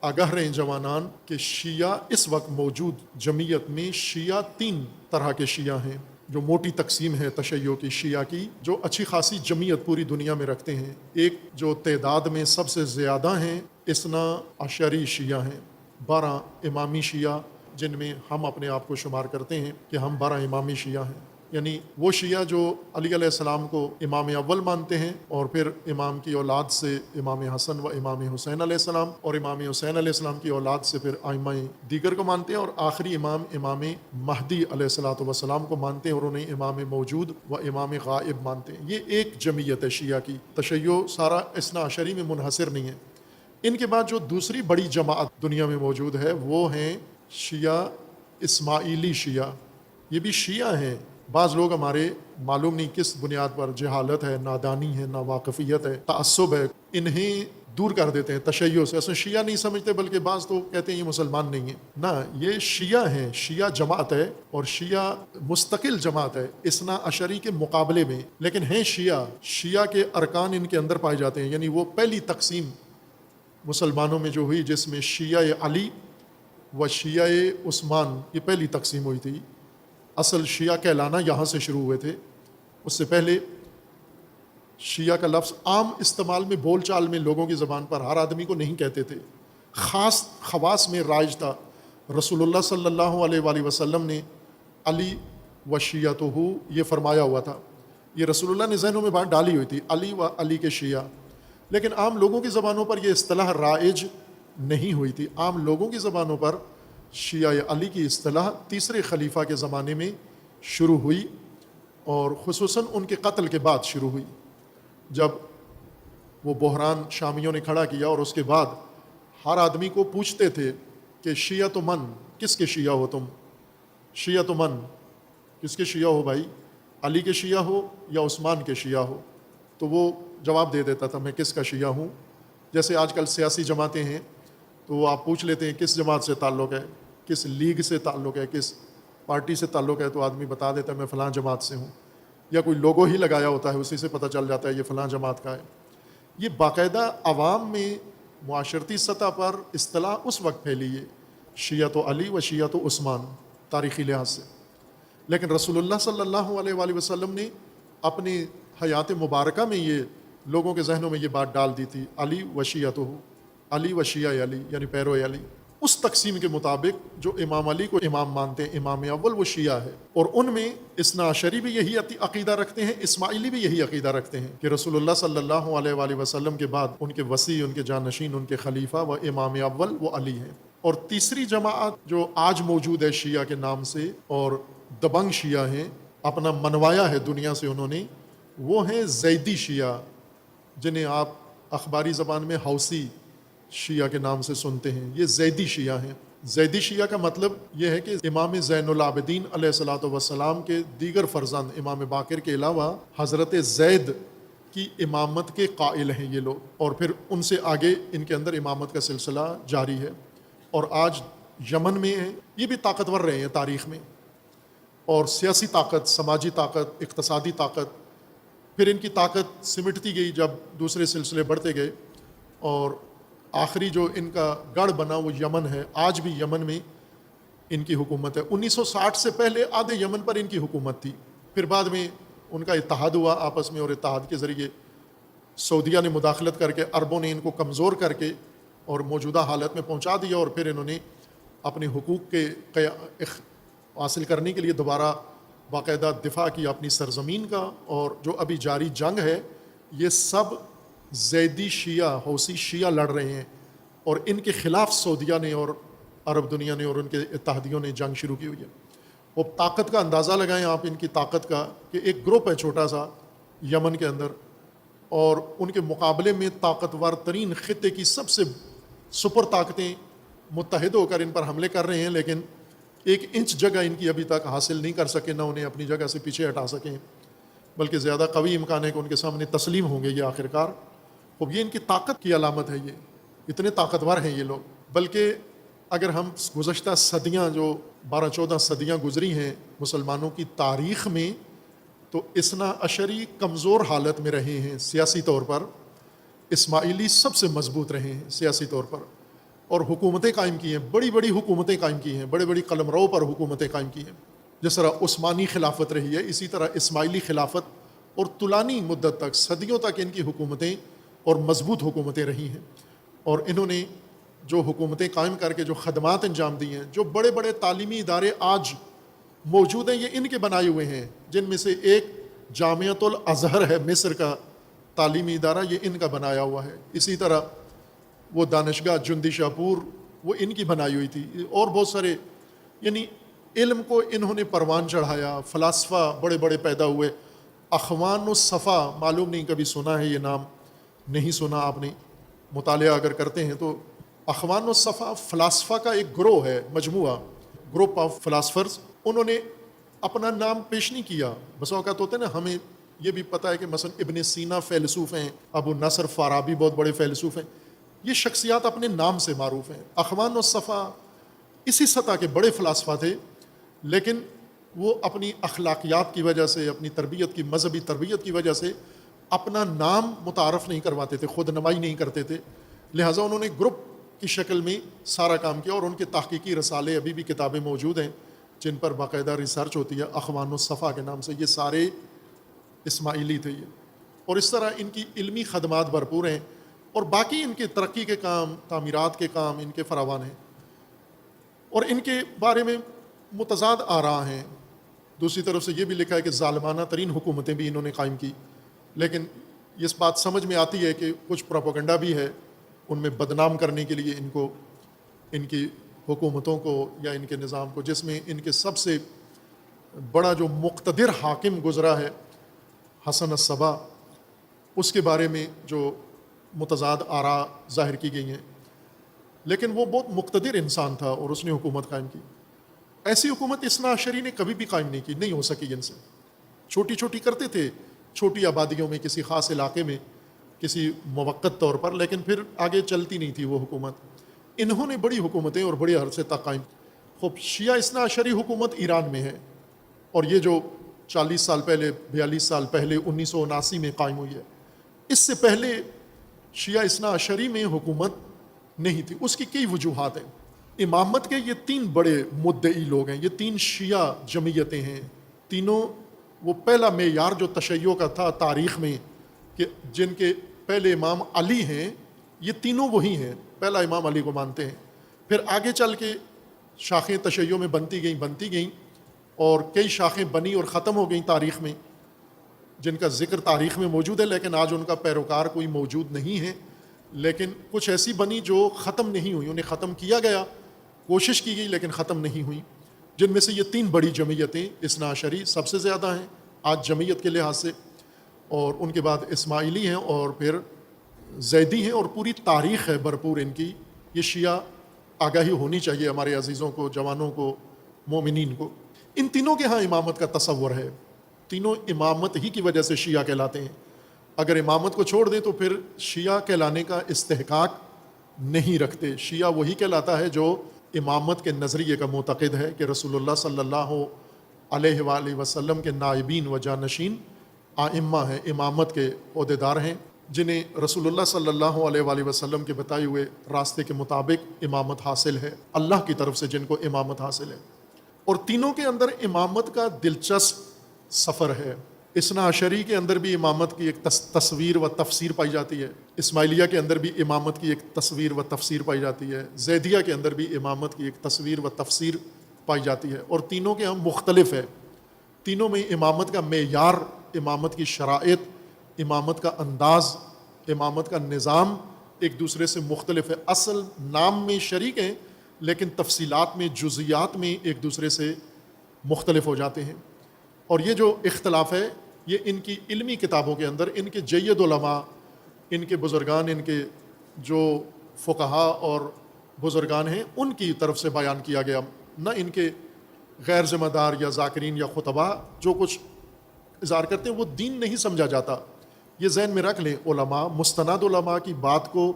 آگاہ رہیں جوانان کہ شیعہ اس وقت موجود جمعیت میں شیعہ 3 طرح کے شیعہ ہیں، جو موٹی تقسیم ہے تشیع کی شیعہ کی، جو اچھی خاصی جمعیت پوری دنیا میں رکھتے ہیں۔ ایک جو تعداد میں سب سے زیادہ ہیں، اثنا عشری شیعہ ہیں، 12 امامی شیعہ، جن میں ہم اپنے آپ کو شمار کرتے ہیں کہ ہم 12 امامی شیعہ ہیں، یعنی وہ شیعہ جو علی علیہ السلام کو امام اول مانتے ہیں، اور پھر امام کی اولاد سے امام حسن و امام حسین علیہ السلام، اور امام حسین علیہ السلام کی اولاد سے پھر ائمہ دیگر کو مانتے ہیں، اور آخری امام مہدی علیہ السلام کو مانتے ہیں، اور انہیں امام موجود و امام غائب مانتے ہیں۔ یہ ایک جمعیت ہے شیعہ کی، تشیع سارا اثنا عشری میں منحصر نہیں ہے۔ ان کے بعد جو دوسری بڑی جماعت دنیا میں موجود ہے وہ ہیں شیعہ اسماعیلی شیعہ۔ یہ بھی شیعہ ہیں، بعض لوگ ہمارے معلوم نہیں کس بنیاد پر، جہالت ہے، نادانی ہے، ناواقفیت ہے، تعصب ہے، انہیں دور کر دیتے ہیں تشیع سے، اصلا شیعہ نہیں سمجھتے، بلکہ بعض تو کہتے ہیں یہ مسلمان نہیں ہیں۔ نہ، یہ شیعہ ہیں، شیعہ جماعت ہے، اور شیعہ مستقل جماعت ہے اثنا عشری کے مقابلے میں، لیکن ہیں شیعہ کے ارکان ان کے اندر پائے جاتے ہیں، یعنی وہ پہلی تقسیم مسلمانوں میں جو ہوئی جس میں شیعہ علی و شیعہ عثمان، یہ پہلی تقسیم ہوئی تھی۔ اصل شیعہ کہلانا یہاں سے شروع ہوئے تھے، اس سے پہلے شیعہ کا لفظ عام استعمال میں، بول چال میں، لوگوں کی زبان پر ہر آدمی کو نہیں کہتے تھے، خاص خواص میں رائج تھا۔ رسول اللہ صلی اللہ علیہ وآلہ وسلم نے علی و شیعتہ یہ فرمایا ہوا تھا، یہ رسول اللہ نے ذہنوں میں بات ڈالی ہوئی تھی، علی و علی کے شیعہ، لیکن عام لوگوں کی زبانوں پر یہ اصطلاح رائج نہیں ہوئی تھی۔ عام لوگوں کی زبانوں پر شیعہ علی کی اصطلاح تیسرے خلیفہ کے زمانے میں شروع ہوئی، اور خصوصاً ان کے قتل کے بعد شروع ہوئی، جب وہ بحران شامیوں نے کھڑا کیا، اور اس کے بعد ہر آدمی کو پوچھتے تھے کہ شیعہ من، کس کے شیعہ ہو تم؟ شیعہ من، کس کے شیعہ ہو بھائی؟ علی کے شیعہ ہو یا عثمان کے شیعہ ہو؟ تو وہ جواب دے دیتا تھا میں کس کا شیعہ ہوں۔ جیسے آج کل سیاسی جماعتیں ہیں تو وہ آپ پوچھ لیتے ہیں کس جماعت سے تعلق ہے، کس لیگ سے تعلق ہے، کس پارٹی سے تعلق ہے، تو آدمی بتا دیتا ہے میں فلاں جماعت سے ہوں، یا کوئی لوگو ہی لگایا ہوتا ہے اسی سے پتہ چل جاتا ہے یہ فلاں جماعت کا ہے۔ یہ باقاعدہ عوام میں معاشرتی سطح پر اصطلاح اس وقت پھیلی ہے، شیعہ علی و شیعہ عثمان، تاریخی لحاظ سے، لیکن رسول اللہ صلی اللہ علیہ وآلہ وسلم نے اپنی حیات مبارکہ میں یہ لوگوں کے ذہنوں میں یہ بات ڈال دی تھی، علی و شیعتہ، علی و شیعہ علی، یعنی پیرو علی، اس تقسیم کے مطابق جو امام علی کو امام مانتے ہیں، امام اول وہ شیعہ ہے، اور ان میں اثنا عشری بھی یہی عقیدہ رکھتے ہیں، اسماعیلی بھی یہی عقیدہ رکھتے ہیں کہ رسول اللہ صلی اللہ علیہ وآلہ وسلم کے بعد ان کے وصی، ان کے جانشین، ان کے خلیفہ و امام اول وہ علی ہیں۔ اور تیسری جماعت جو آج موجود ہے شیعہ کے نام سے، اور دبنگ شیعہ ہیں، اپنا منوایا ہے دنیا سے انہوں نے، وہ ہیں زیدی شیعہ، جنہیں آپ اخباری زبان میں حوثی شیعہ کے نام سے سنتے ہیں۔ یہ زیدی شیعہ ہیں۔ زیدی شیعہ کا مطلب یہ ہے کہ امام زین العابدین علیہ الصلوۃ والسلام کے دیگر فرزند امام باقر کے علاوہ حضرت زید کی امامت کے قائل ہیں یہ لوگ، اور پھر ان سے آگے ان کے اندر امامت کا سلسلہ جاری ہے، اور آج یمن میں ہیں، یہ بھی طاقتور رہے ہیں تاریخ میں، اور سیاسی طاقت، سماجی طاقت، اقتصادی طاقت، پھر ان کی طاقت سمٹتی گئی جب دوسرے سلسلے بڑھتے گئے، اور آخری جو ان کا گڑھ بنا وہ یمن ہے۔ آج بھی یمن میں ان کی حکومت ہے۔ 1960 سے پہلے آدھے یمن پر ان کی حکومت تھی، پھر بعد میں ان کا اتحاد ہوا آپس میں، اور اتحاد کے ذریعے سعودیہ نے مداخلت کر کے، عربوں نے ان کو کمزور کر کے اور موجودہ حالت میں پہنچا دیا، اور پھر انہوں نے اپنے حقوق کے حاصل کرنے کے لیے دوبارہ باقاعدہ دفاع کیا اپنی سرزمین کا، اور جو ابھی جاری جنگ ہے یہ سب زیدی شیعہ، حوثی شیعہ لڑ رہے ہیں، اور ان کے خلاف سعودیہ نے اور عرب دنیا نے اور ان کے اتحادیوں نے جنگ شروع کی ہوئی ہے۔ وہ طاقت کا اندازہ لگائیں آپ ان کی طاقت کا، کہ ایک گروپ ہے چھوٹا سا یمن کے اندر، اور ان کے مقابلے میں طاقتور ترین خطے کی سب سے سپر طاقتیں متحد ہو کر ان پر حملے کر رہے ہیں، لیکن 1 انچ جگہ ان کی ابھی تک حاصل نہیں کر سکے، نہ انہیں اپنی جگہ سے پیچھے ہٹا سکیں، بلکہ زیادہ قوی امکان ہے کہ ان کے سامنے تسلیم ہوں گے یہ آخرکار۔ اب یہ ان کی طاقت کی علامت ہے، یہ اتنے طاقتور ہیں یہ لوگ۔ بلکہ اگر ہم گزشتہ صدیاں، جو 12-14 صدیاں گزری ہیں مسلمانوں کی تاریخ میں، تو اثنا عشری کمزور حالت میں رہے ہیں سیاسی طور پر، اسماعیلی سب سے مضبوط رہے ہیں سیاسی طور پر، اور حکومتیں قائم کی ہیں، بڑی بڑی حکومتیں قائم کی ہیں، بڑے بڑی قلمرو پر حکومتیں قائم کی ہیں. جس طرح عثمانی خلافت رہی ہے، اسی طرح اسماعیلی خلافت، اور طولانی مدت تک، صدیوں تک ان کی حکومتیں اور مضبوط حکومتیں رہی ہیں. اور انہوں نے جو حکومتیں قائم کر کے جو خدمات انجام دی ہیں، جو بڑے بڑے تعلیمی ادارے آج موجود ہیں، یہ ان کے بنائے ہوئے ہیں، جن میں سے ایک جامعۃ الازہر ہے، مصر کا تعلیمی ادارہ، یہ ان کا بنایا ہوا ہے. اسی طرح وہ دانشگاہ جندی شاپور، وہ ان کی بنائی ہوئی تھی. اور بہت سارے، یعنی علم کو انہوں نے پروان چڑھایا. فلاسفہ بڑے بڑے پیدا ہوئے. اخوان الصفا، معلوم نہیں کبھی سنا ہے یہ نام، نہیں سنا آپ نے، مطالعہ اگر کرتے ہیں تو. اخوان الصفا فلاسفہ کا ایک گروہ ہے، مجموعہ، گروپ آف فلاسفرز. انہوں نے اپنا نام پیش نہیں کیا. بس اوقات ہوتا ہے نا، ہمیں یہ بھی پتہ ہے کہ مثلا ابن سینا فیلسوف ہیں، ابو نصر فارابی بہت بڑے فیلسوف ہیں، یہ شخصیات اپنے نام سے معروف ہیں. اخوان الصفا اسی سطح کے بڑے فلاسفہ تھے، لیکن وہ اپنی اخلاقیات کی وجہ سے، اپنی تربیت کی، مذہبی تربیت کی وجہ سے اپنا نام متعارف نہیں کرواتے تھے، خود نمائی نہیں کرتے تھے. لہٰذا انہوں نے گروپ کی شکل میں سارا کام کیا، اور ان کے تحقیقی رسالے، ابھی بھی کتابیں موجود ہیں جن پر باقاعدہ ریسرچ ہوتی ہے اخوان الصفا کے نام سے. یہ سارے اسماعیلی تھے یہ. اور اس طرح ان کی علمی خدمات بھرپور ہیں، اور باقی ان کے ترقی کے کام، تعمیرات کے کام ان کے فراوان ہیں. اور ان کے بارے میں متضاد آراء ہیں. دوسری طرف سے یہ بھی لکھا ہے کہ ظالمانہ ترین حکومتیں بھی انہوں نے قائم کی، لیکن اس بات سمجھ میں آتی ہے کہ کچھ پروپیگنڈا بھی ہے ان میں بدنام کرنے کے لیے ان کو، ان کی حکومتوں کو یا ان کے نظام کو، جس میں ان کے سب سے بڑا جو مقتدر حاکم گزرا ہے حسن الصبا، اس کے بارے میں جو متضاد آراء ظاہر کی گئی ہیں. لیکن وہ بہت مقتدر انسان تھا اور اس نے حکومت قائم کی. ایسی حکومت اثنا عشری نے کبھی بھی قائم نہیں کی، نہیں ہو سکی ان سے. چھوٹی چھوٹی کرتے تھے، چھوٹی آبادیوں میں، کسی خاص علاقے میں، کسی موقت طور پر، لیکن پھر آگے چلتی نہیں تھی وہ حکومت. انہوں نے بڑی حکومتیں اور بڑی عرصے تک قائم. خوب شیعہ اثنا عشری حکومت ایران میں ہے، اور یہ جو 40 سال پہلے، 42 سال پہلے 1979 میں قائم ہوئی ہے. اس سے پہلے شیعہ اثنا عشری میں حکومت نہیں تھی. اس کی کئی وجوہات ہیں. امامت کے یہ 3 بڑے مدعی لوگ ہیں، یہ 3 شیعہ جمعیتیں ہیں. تینوں، وہ پہلا معیار جو تشیع کا تھا تاریخ میں، کہ جن کے پہلے امام علی ہیں، یہ تینوں وہی ہیں، پہلا امام علی کو مانتے ہیں. پھر آگے چل کے شاخیں تشیع میں بنتی گئیں، اور کئی شاخیں بنی اور ختم ہو گئیں تاریخ میں، جن کا ذکر تاریخ میں موجود ہے، لیکن آج ان کا پیروکار کوئی موجود نہیں ہے. لیکن کچھ ایسی بنی جو ختم نہیں ہوئی، انہیں ختم کیا گیا، کوشش کی گئی لیکن ختم نہیں ہوئی. جن میں سے یہ 3 بڑی جمعیتیں اثنا عشری سب سے زیادہ ہیں آج جمعیت کے لحاظ سے، اور ان کے بعد اسماعیلی ہیں، اور پھر زیدی ہیں، اور پوری تاریخ ہے بھرپور ان کی. یہ شیعہ آگاہی ہونی چاہیے ہمارے عزیزوں کو، جوانوں کو، مومنین کو. ان تینوں کے ہاں امامت کا تصور ہے. تینوں امامت ہی کی وجہ سے شیعہ کہلاتے ہیں. اگر امامت کو چھوڑ دیں تو پھر شیعہ کہلانے کا استحقاق نہیں رکھتے. شیعہ وہی کہلاتا ہے جو امامت کے نظریے کا معتقد ہے کہ رسول اللہ صلی اللہ علیہ وآلہ وسلم کے نائبین و جانشین آئمہ ہیں، امامت کے عہدیدار ہیں، جنہیں رسول اللہ صلی اللہ علیہ وآلہ وسلم کے بتائے ہوئے راستے کے مطابق امامت حاصل ہے، اللہ کی طرف سے جن کو امامت حاصل ہے. اور تینوں کے اندر امامت کا دلچسپ سفر ہے. اثنا عشری کے اندر بھی امامت کی ایک تصویر و تفسیر پائی جاتی ہے. اسماعیلیہ کے اندر بھی امامت کی ایک تصویر و تفسیر پائی جاتی ہے. زیدیہ کے اندر بھی امامت کی ایک تصویر و تفسیر پائی جاتی ہے. اور تینوں کے ہم مختلف ہے. تینوں میں امامت کا معیار، امامت کی شرائط، امامت کا انداز، امامت کا نظام ایک دوسرے سے مختلف ہے. اصل نام میں شریک ہیں لیکن تفصیلات میں، جزئیات میں ایک دوسرے سے مختلف ہو جاتے ہیں. اور یہ جو اختلاف ہے یہ ان کی علمی کتابوں کے اندر، ان کے جید علماء، ان کے بزرگان، ان کے جو فقہا اور بزرگان ہیں ان کی طرف سے بیان کیا گیا، نہ ان کے غیر ذمہ دار یا ذاکرین یا خطبہ جو کچھ اظہار کرتے ہیں وہ دین نہیں سمجھا جاتا. یہ ذہن میں رکھ لیں، علماء، مستند علماء کی بات کو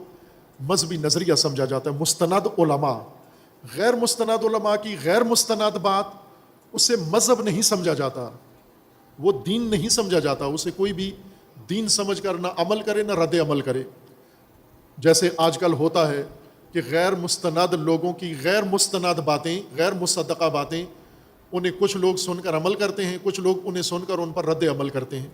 مذہبی نظریہ سمجھا جاتا ہے. مستند علماء، غیر مستند علماء کی غیر مستند بات، اسے مذہب نہیں سمجھا جاتا، وہ دین نہیں سمجھا جاتا. اسے کوئی بھی دین سمجھ کر نہ عمل کرے نہ رد عمل کرے. جیسے آج کل ہوتا ہے کہ غیر مستند لوگوں کی غیر مستند باتیں، غیر مصدقہ باتیں، انہیں کچھ لوگ سن کر عمل کرتے ہیں، کچھ لوگ انہیں سن کر ان پر رد عمل کرتے ہیں۔